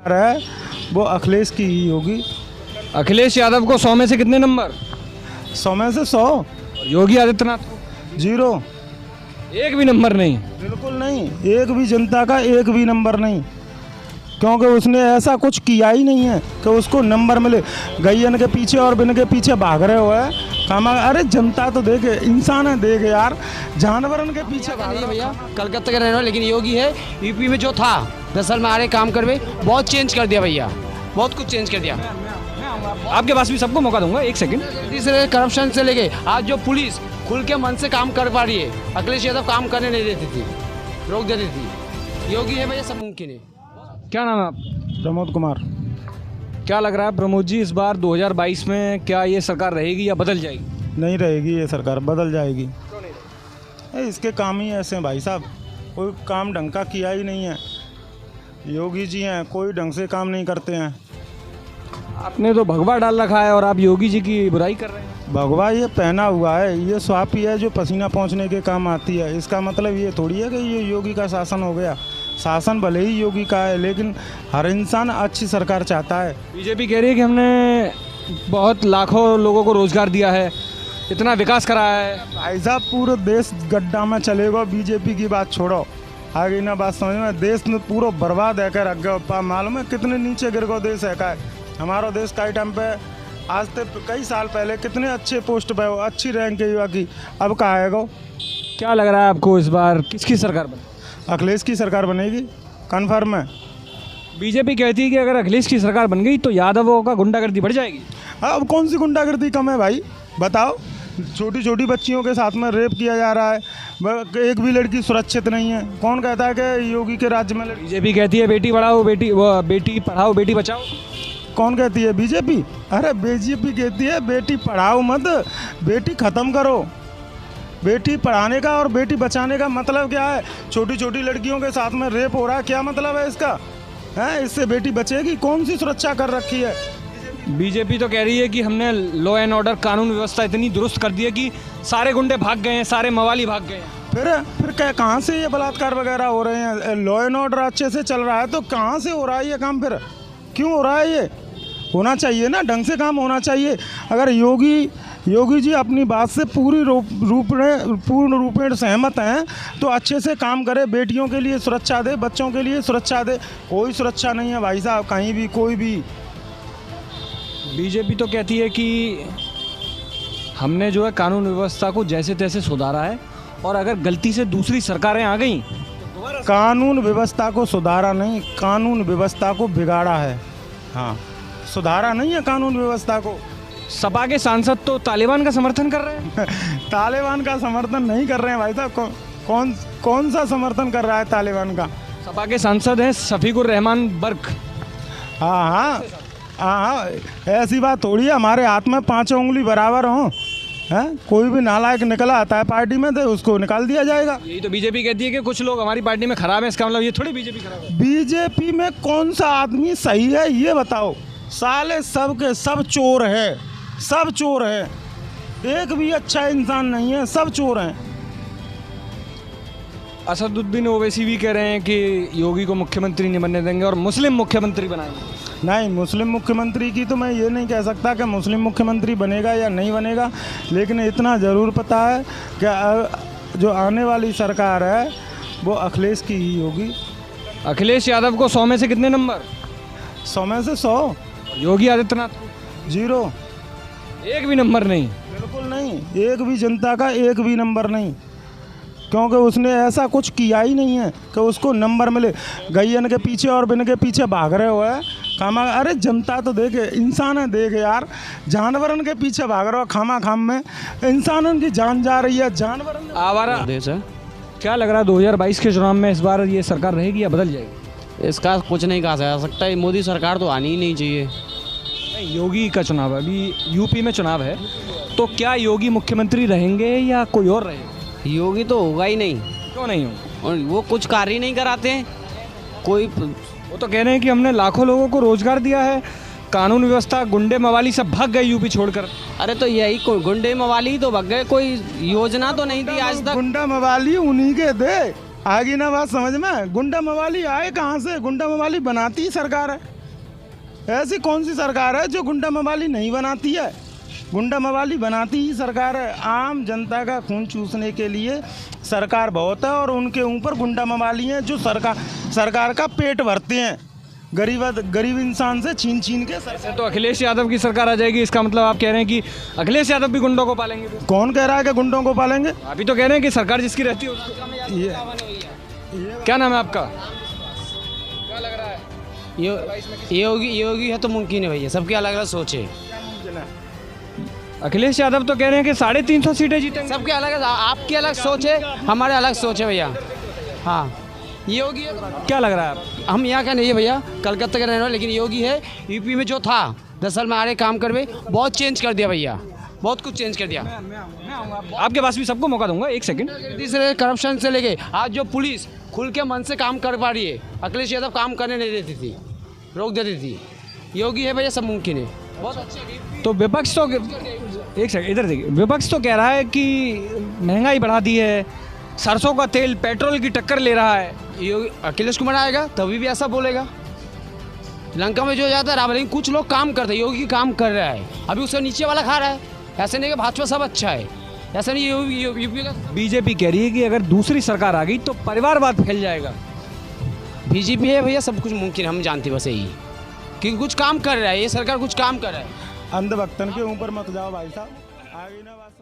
है वो अखिलेश की ही होगी। अखिलेश यादव को 100 में से कितने नंबर? 100 में से 100। और योगी आदित्यनाथ को 0। एक भी नंबर नहीं। बिल्कुल नहीं, एक भी जनता का एक भी नंबर नहीं, क्योंकि उसने ऐसा कुछ किया ही नहीं है कि उसको नंबर मिले। गैयन के पीछे और बिन के पीछे भाग रहे हो है कामा। अरे जनता तो देखे, इंसान है देखे यार, जानवरन के पीछे भाग नहीं रहे भैया, कलकत्ता का रहने वाला, लेकिन योगी है। यूपी में जो था 10 साल में आ रहे काम करवे, बहुत चेंज कर दिया भैया, बहुत कुछ चेंज कर दिया। आपके पास भी सबको मौका दूंगा, एक सेकंड। तीसरे करप्शन से लेके आज जो पुलिस खुल के मन से काम कर पा रही है, अखिलेश यादव काम करने नहीं देती थी, रोक देती थी। योगी है भैया, सब मुमकिन है। क्या नाम है आप? प्रमोद कुमार। क्या लग रहा है प्रमोद जी, इस बार 2022 में क्या ये सरकार रहेगी या बदल जाएगी? नहीं रहेगी ये सरकार, बदल जाएगी। इसके काम ही ऐसे हैं भाई साहब, कोई काम ढंग का किया ही नहीं है। योगी जी हैं, कोई ढंग से काम नहीं करते हैं। आपने तो भगवा डाल रखा है और आप योगी जी की बुराई कर रहे हैं। भगवा ये पहना हुआ है, ये स्वाप ही है जो पसीना पहुंचने के काम आती है। इसका मतलब ये थोड़ी है कि ये योगी का शासन हो गया। शासन भले ही योगी का है, लेकिन हर इंसान अच्छी सरकार चाहता है। बीजेपी कह रही है कि हमने बहुत लाखों लोगों को रोजगार दिया है, इतना विकास कराया है। भाई साहब पूरा देश गड्ढा में चलेगा, बीजेपी की बात छोड़ो, आगे ना बात समझ में। देश में पूरा बर्बाद है कर रख गया, मालूम है कितने नीचे गिर गया देश है का। हमारा देश कई टाइम पे आज से कई साल पहले कितने अच्छे पोस्ट पे हो, अच्छी रैंक की, अब कहाँ आएगा। क्या लग रहा है आपको इस बार किसकी सरकार बने? अखिलेश की सरकार बनेगी, कन्फर्म है। बीजेपी कहती है कि अगर अखिलेश की सरकार बन गई तो यादवों का गुंडागर्दी बढ़ जाएगी। अब कौन सी गुंडागर्दी कम है भाई, बताओ। छोटी छोटी बच्चियों के साथ में रेप किया जा रहा है, एक भी लड़की सुरक्षित नहीं है। कौन कहता है कि योगी के राज्य में बीजेपी कहती है बेटी पढ़ाओ बेटी पढ़ाओ बेटी बचाओ। कौन कहती है? बीजेपी। अरे बीजेपी कहती है बेटी पढ़ाओ मत, बेटी ख़त्म करो। बेटी पढ़ाने का और बेटी बचाने का मतलब क्या है? छोटी छोटी लड़कियों के साथ में रेप हो रहा है, क्या मतलब है इसका? है इससे बेटी बचेगी? कौन सी सुरक्षा कर रखी है? बीजेपी तो कह रही है कि हमने लॉ एंड ऑर्डर कानून व्यवस्था इतनी दुरुस्त कर दी है कि सारे गुंडे भाग गए हैं, सारे मवाली भाग गए हैं। फिर क्या, कहाँ से ये बलात्कार वगैरह हो रहे हैं? लॉ एंड ऑर्डर अच्छे से चल रहा है तो कहाँ से हो रहा है ये काम? फिर क्यों हो रहा है ये? होना चाहिए ना, ढंग से काम होना चाहिए। अगर योगी जी अपनी बात से पूर्ण रूपेण सहमत हैं तो अच्छे से काम करे, बेटियों के लिए सुरक्षा दे, बच्चों के लिए सुरक्षा दे। कोई सुरक्षा नहीं है भाई साहब, कहीं भी कोई भी। बीजेपी तो कहती है कि हमने जो है कानून व्यवस्था को जैसे तैसे सुधारा है और अगर गलती से दूसरी सरकारें आ गई। कानून व्यवस्था को सुधारा नहीं, कानून व्यवस्था को बिगाड़ा है। हाँ, सुधारा नहीं है कानून व्यवस्था को। सपा के सांसद तो तालिबान का समर्थन कर रहे हैं। तालिबान का समर्थन नहीं कर रहे हैं भाई साहब। कौन सा समर्थन कर रहा है तालिबान का? सपा के सांसद हैं शफीकुर रहमान बर्क। हाँ, ऐसी बात थोड़ी है हमारे हाथ में 5 उंगली बराबर हों। है कोई भी नालायक निकला आता है पार्टी में तो उसको निकाल दिया जाएगा। यही तो बीजेपी कहती है कि कुछ लोग हमारी पार्टी में खराब है, इसका मतलब ये थोड़ी बीजेपी खराब है। बीजेपी में कौन सा आदमी सही है ये बताओ? साले सब के सब चोर है, सब चोर है, एक भी अच्छा इंसान नहीं है, सब चोर हैं। असदुद्दीन ओवैसी भी कह रहे हैं कि योगी को मुख्यमंत्री नहीं बनने देंगे और मुस्लिम मुख्यमंत्री बनाएंगे। नहीं, मुस्लिम मुख्यमंत्री की तो मैं ये नहीं कह सकता कि मुस्लिम मुख्यमंत्री बनेगा या नहीं बनेगा, लेकिन इतना ज़रूर पता है कि जो आने वाली सरकार है वो अखिलेश की ही होगी। अखिलेश यादव को 100 में से कितने नंबर? 100 में से 100। योगी आदित्यनाथ को 0। एक भी नंबर नहीं। बिल्कुल नहीं, एक भी जनता का एक भी नंबर नहीं, क्योंकि उसने ऐसा कुछ किया ही नहीं है कि उसको नंबर मिले। गैयन के पीछे और बिन के पीछे भाग रहे हो है खामा। अरे जनता तो देखे, इंसान है देखे यार, जानवरन के पीछे भाग रहे हो खामा खाम में। इंसानन की जान जा रही है, जानवरन आवारा देश है। क्या लग रहा है 2022 के चुनाव में इस बार ये सरकार रहेगी या बदल जाएगी? इसका कुछ नहीं कहा जा सकता, ये मोदी सरकार तो आनी ही नहीं चाहिए। नहीं, योगी का चुनाव है, अभी यूपी में चुनाव है, तो क्या योगी मुख्यमंत्री रहेंगे या कोई और रहेगा? योगी तो होगा ही नहीं। क्यों नहीं हो? और वो कुछ कार्य नहीं कराते हैं कोई। वो तो कह रहे हैं कि हमने लाखों लोगों को रोजगार दिया है, कानून व्यवस्था गुंडे मवाली सब भाग गए यूपी छोड़कर। अरे तो यही गुंडे मवाली तो भाग गए, कोई योजना तो नहीं दी आज तक। गुंडा मवाली उन्हीं के दे, आगे ना बात समझ में, गुंडा मवाली आए कहाँ से? गुंडा मवाली बनाती ही सरकार है। ऐसी कौन सी सरकार है जो गुंडा मवाली नहीं बनाती है? गुंडा मवाली बनाती ही सरकार है। आम जनता का खून चूसने के लिए सरकार बहुत है, और उनके ऊपर गुंडा मवाली हैं जो सरकार का पेट भरते हैं, गरीब इंसान से छीन छीन के। तो अखिलेश यादव की सरकार आ जाएगी, इसका मतलब आप कह रहे हैं कि अखिलेश यादव भी गुंडों को पालेंगे? कौन कह रहा है कि गुंडों को पालेंगे? अभी तो कह रहे हैं कि सरकार जिसकी रहती है ये क्या नाम है आपका? योगी है तो मुमकिन है भैया, सबकी अलग अलग सोच है। अखिलेश यादव तो कह रहे हैं कि 350 सीटें जीतेंगे। सबके अलग, आपकी अलग सोच है, हमारे अलग सोच है भैया। हाँ, योगी है तो क्या लग रहा है आप? हम यहाँ का नहीं है भैया, कलकत्ता का रहने वाला, लेकिन योगी है। यूपी में जो था 10 साल में आ रहे काम करवे, बहुत चेंज कर दिया भैया, बहुत कुछ चेंज कर दिया। आपके पास भी सबको मौका दूंगा, एक सेकंड। से करप्शन से लेके आज जो पुलिस खुल के मन से काम कर पा रही है, अखिलेश यादव काम करने नहीं देती थी, रोक देती थी। योगी है भैया, सब मुमकिन है। बहुत अच्छे। तो विपक्ष तो एक सेकंड इधर देखिए, विपक्ष तो कह रहा है कि महंगाई बढ़ा दी है, सरसों का तेल पेट्रोल की टक्कर ले रहा है। योगी अखिलेश कुमार आएगा तभी भी ऐसा बोलेगा। लंका में जो जाता है रावण, लेकिन कुछ लोग काम करते हैं, योगी काम कर रहा है, अभी उससे नीचे वाला खा रहा है। ऐसे नहीं कि भाजपा सब अच्छा है, ऐसा नहीं। यूपी का बीजेपी कह रही है कि अगर दूसरी सरकार आ गई तो परिवारवाद फैल जाएगा। बीजेपी है भैया, सब कुछ मुमकिन, हम जानते बस यही, क्योंकि कुछ काम कर रहा है ये सरकार, कुछ काम कर रहा है। अंधभक्तन के ऊपर मत जाओ भाई साहब, आगे ना बात।